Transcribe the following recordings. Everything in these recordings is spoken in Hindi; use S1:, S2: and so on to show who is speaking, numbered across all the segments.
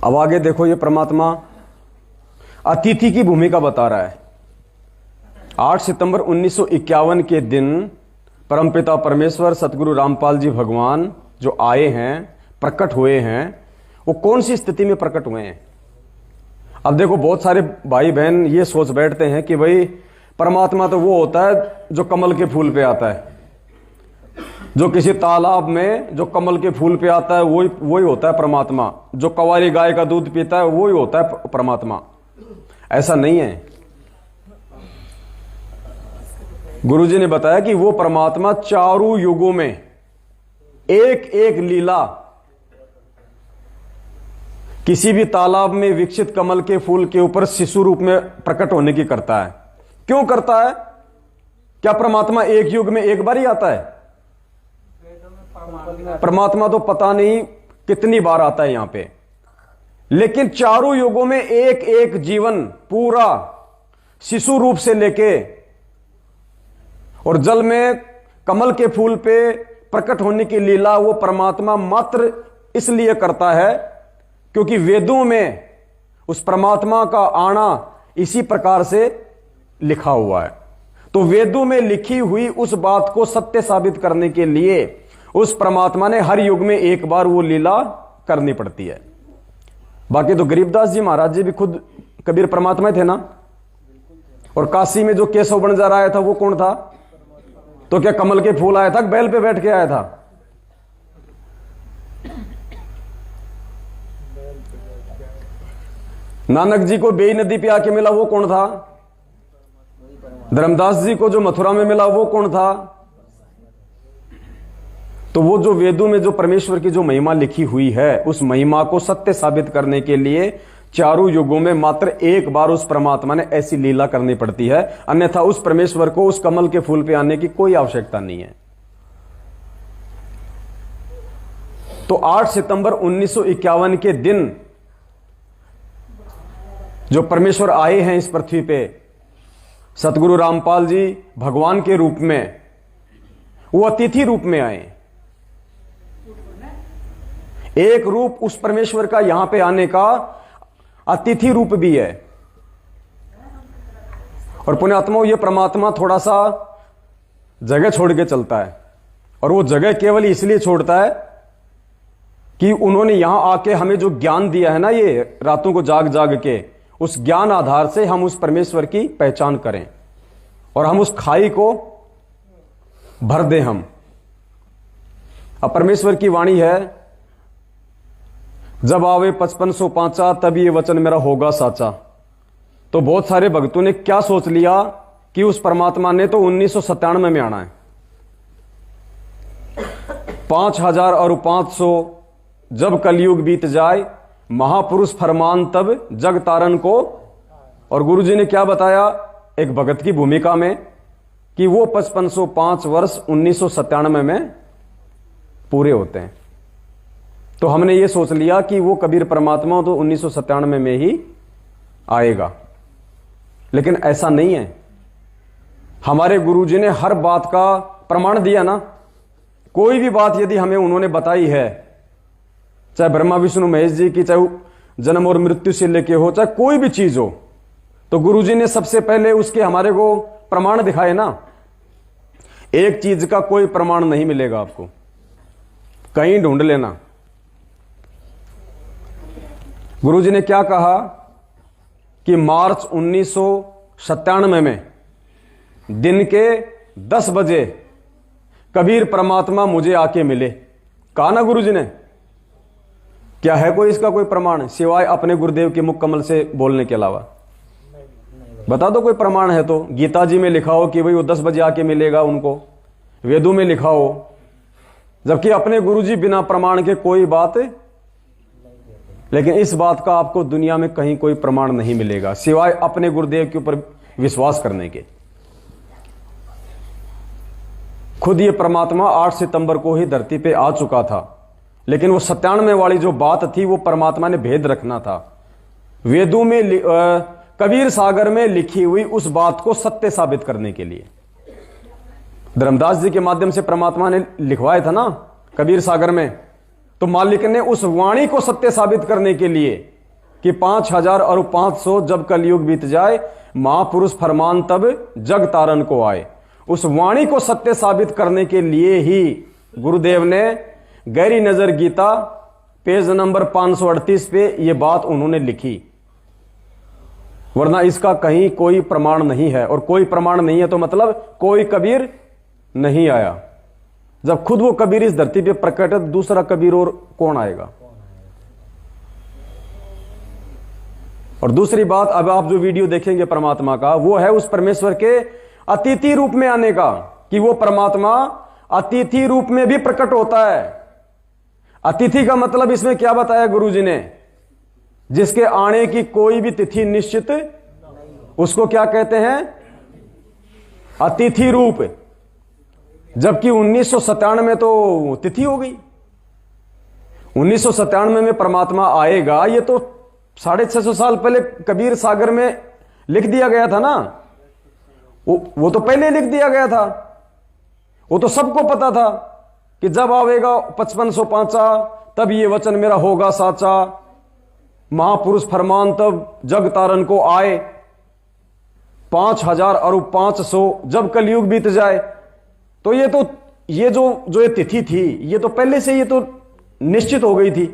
S1: अब आगे देखो, ये परमात्मा अतिथि की भूमिका बता रहा है। 8 सितंबर 1951 के दिन परमपिता परमेश्वर सतगुरु रामपाल जी भगवान जो आए हैं, प्रकट हुए हैं, वो कौन सी स्थिति में प्रकट हुए हैं? अब देखो, बहुत सारे भाई बहन ये सोच बैठते हैं कि भाई परमात्मा तो वो होता है जो कमल के फूल पे आता है, जो किसी तालाब में जो कमल के फूल पे आता है वही होता है परमात्मा, जो कवारी गाय का दूध पीता है वही होता है परमात्मा। ऐसा नहीं है। गुरुजी ने बताया कि वो परमात्मा चारों युगों में एक एक लीला किसी भी तालाब में विकसित कमल के फूल के ऊपर शिशु रूप में प्रकट होने की करता है। क्यों करता है? क्या परमात्मा एक युग में एक बार ही आता है? परमात्मा तो पता नहीं कितनी बार आता है यहां पे, लेकिन चारों युगों में एक एक जीवन पूरा शिशु रूप से लेके और जल में कमल के फूल पे प्रकट होने की लीला वो परमात्मा मात्र इसलिए करता है क्योंकि वेदों में उस परमात्मा का आना इसी प्रकार से लिखा हुआ है। तो वेदों में लिखी हुई उस बात को सत्य साबित करने के लिए उस परमात्मा ने हर युग में एक बार वो लीला करनी पड़ती है। बाकी तो गरीबदास जी महाराज जी भी खुद कबीर परमात्मा थे ना। और काशी में जो केशव बंजार आया था वो कौन था? तो क्या कमल के फूल आया था, बैल पे बैठ के आया था? नानक जी को बेई नदी पे आके मिला वो कौन था? धर्मदास जी को जो मथुरा में मिला वो कौन था? तो वो जो वेदों में जो परमेश्वर की जो महिमा लिखी हुई है, उस महिमा को सत्य साबित करने के लिए चारों युगों में मात्र एक बार उस परमात्मा ने ऐसी लीला करनी पड़ती है, अन्यथा उस परमेश्वर को उस कमल के फूल पे आने की कोई आवश्यकता नहीं है। तो 8 सितंबर 1951 के दिन जो परमेश्वर आए हैं इस पृथ्वी पे, सतगुरु रामपाल जी भगवान के रूप में, वो अतिथि रूप में आए। एक रूप उस परमेश्वर का यहां पे आने का अतिथि रूप भी है। और पुण्यात्माओं, ये परमात्मा थोड़ा सा जगह छोड़ के चलता है, और वो जगह केवल इसलिए छोड़ता है कि उन्होंने यहां आके हमें जो ज्ञान दिया है ना, ये रातों को जाग जाग के, उस ज्ञान आधार से हम उस परमेश्वर की पहचान करें और हम उस खाई को भर दें हम। अब परमेश्वर की वाणी है, जब आवे 5505 तब ये वचन मेरा होगा साचा। तो बहुत सारे भक्तों ने क्या सोच लिया कि उस परमात्मा ने तो 1997 में आना है। 5000 और 500 जब कलयुग बीत जाए, महापुरुष फरमान तब जग तारन को। और गुरुजी ने क्या बताया एक भगत की भूमिका में कि वो 5505 वर्ष 1997 में पूरे होते हैं। तो हमने ये सोच लिया कि वो कबीर परमात्मा तो 1997 में ही आएगा, लेकिन ऐसा नहीं है। हमारे गुरुजी ने हर बात का प्रमाण दिया ना। कोई भी बात यदि हमें उन्होंने बताई है, चाहे ब्रह्मा विष्णु महेश जी की, चाहे जन्म और मृत्यु से लेके हो, चाहे कोई भी चीज हो, तो गुरुजी ने सबसे पहले उसके हमारे को प्रमाण दिखाए ना। एक चीज का कोई प्रमाण नहीं मिलेगा आपको, कहीं ढूंढ लेना। गुरुजी ने क्या कहा कि मार्च 1997 में दिन के 10 बजे कबीर परमात्मा मुझे आके मिले। कहा ना गुरुजी ने। क्या है कोई इसका कोई प्रमाण सिवाय अपने गुरुदेव के मुख कमल से बोलने के अलावा? बता दो कोई प्रमाण है तो। गीता जी में लिखा हो कि भाई वो 10 बजे आके मिलेगा उनको, वेदों में लिखा हो, जबकि अपने गुरुजी बिना प्रमाण के कोई बात। लेकिन इस बात का आपको दुनिया में कहीं कोई प्रमाण नहीं मिलेगा सिवाय अपने गुरुदेव के ऊपर विश्वास करने के। खुद ये परमात्मा 8 सितंबर को ही धरती पे आ चुका था, लेकिन वो 97 वाली जो बात थी वो परमात्मा ने भेद रखना था। वेदों में कबीर सागर में लिखी हुई उस बात को सत्य साबित करने के लिए धर्मदास जी के माध्यम से परमात्मा ने लिखवाया था ना कबीर सागर में। तो मालिक ने उस वाणी को सत्य साबित करने के लिए कि 5000 और 500 जब कलयुग बीत जाए, महापुरुष फरमान तब जग तारन को आए। उस वाणी को सत्य साबित करने के लिए ही गुरुदेव ने गहरी नजर गीता पेज नंबर 538 पे यह बात उन्होंने लिखी, वरना इसका कहीं कोई प्रमाण नहीं है। और कोई प्रमाण नहीं है तो मतलब कोई कबीर नहीं आया। जब खुद वो कबीर इस धरती पे प्रकट है, दूसरा कबीर और कौन आएगा। और दूसरी बात, अब आप जो वीडियो देखेंगे परमात्मा का, वो है उस परमेश्वर के अतिथि रूप में आने का, कि वो परमात्मा अतिथि रूप में भी प्रकट होता है। अतिथि का मतलब इसमें क्या बताया गुरुजी ने, जिसके आने की कोई भी तिथि निश्चित, उसको क्या कहते हैं, अतिथि रूप। जबकि 1997 में तो तिथि हो गई। 1997 में परमात्मा आएगा, ये तो 650 साल पहले कबीर सागर में लिख दिया गया था ना। वो तो पहले लिख दिया गया था। वो तो सबको पता था कि जब आवेगा 5505 तब ये वचन मेरा होगा साचा, महापुरुष फरमान तब जग तारन को आए, 5000 और 500 जब कलयुग बीत जाए। तो ये जो ये तिथि थी, ये तो पहले से ये तो निश्चित हो गई थी।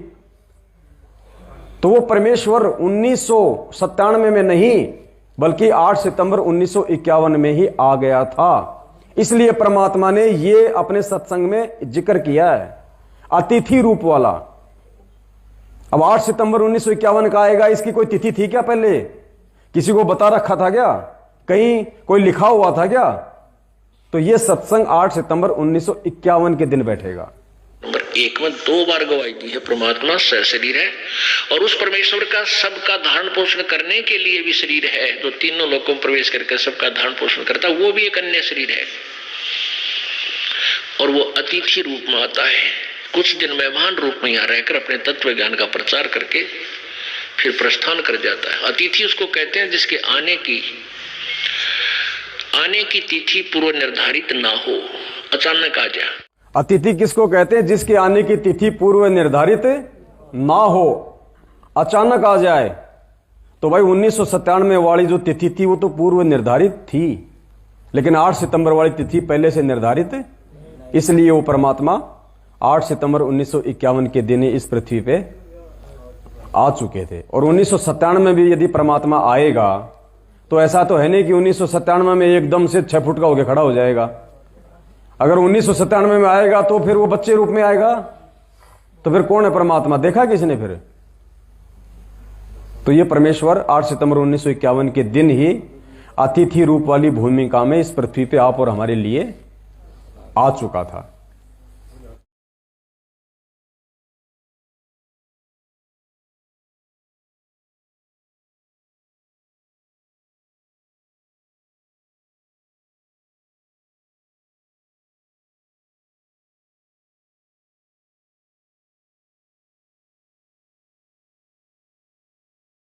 S1: तो वो परमेश्वर 1997 में नहीं, बल्कि 8 सितंबर 1951 में ही आ गया था। इसलिए परमात्मा ने ये अपने सत्संग में जिक्र किया है, अतिथि रूप वाला। अब 8 सितंबर 1951 का आएगा, इसकी कोई तिथि थी क्या पहले? किसी को बता रखा था क्या? कहीं कोई लिखा हुआ था क्या? तो ये सत्संग 8 सितंबर 1951 के दिन बैठेगा।
S2: नंबर 1 में 2 बार गवाही दी है, परमात्मा सशरीर है और उस परमेश्वर का सबका धारण पोषण करने के लिए भी शरीर है, जो तीनों लोकों में प्रवेश करके सबका धारण पोषण करता है, वो भी एक अन्य शरीर है। और वो अतिथि रूप में आता है, कुछ दिन मेहमान रूप में यहाँ रहकर अपने तत्व ज्ञान का प्रचार करके फिर प्रस्थान कर जाता है। अतिथि उसको कहते हैं जिसके आने की तिथि पूर्व निर्धारित ना हो, अचानक आ जाए।
S1: अतिथि किसको कहते हैं? जिसके आने की तिथि पूर्व निर्धारित ना हो, अचानक आ जाए। तो भाई 1997 वाली जो तिथि थी वो तो पूर्व निर्धारित थी, लेकिन 8 सितंबर वाली तिथि पहले से निर्धारित, इसलिए वो परमात्मा 8 सितंबर 1951 के दिन इस पृथ्वी पे आ चुके थे। और 1997 में भी यदि परमात्मा आएगा तो ऐसा तो है नहीं कि 1997 में एकदम से 6 फुट का होकर खड़ा हो जाएगा। अगर 1997 में आएगा तो फिर वो बच्चे रूप में आएगा, तो फिर कौन है परमात्मा? देखा किसने फिर? तो ये परमेश्वर 8 सितंबर 1951 के दिन ही अतिथि रूप वाली भूमिका में इस पृथ्वी पे आप और हमारे लिए आ चुका था।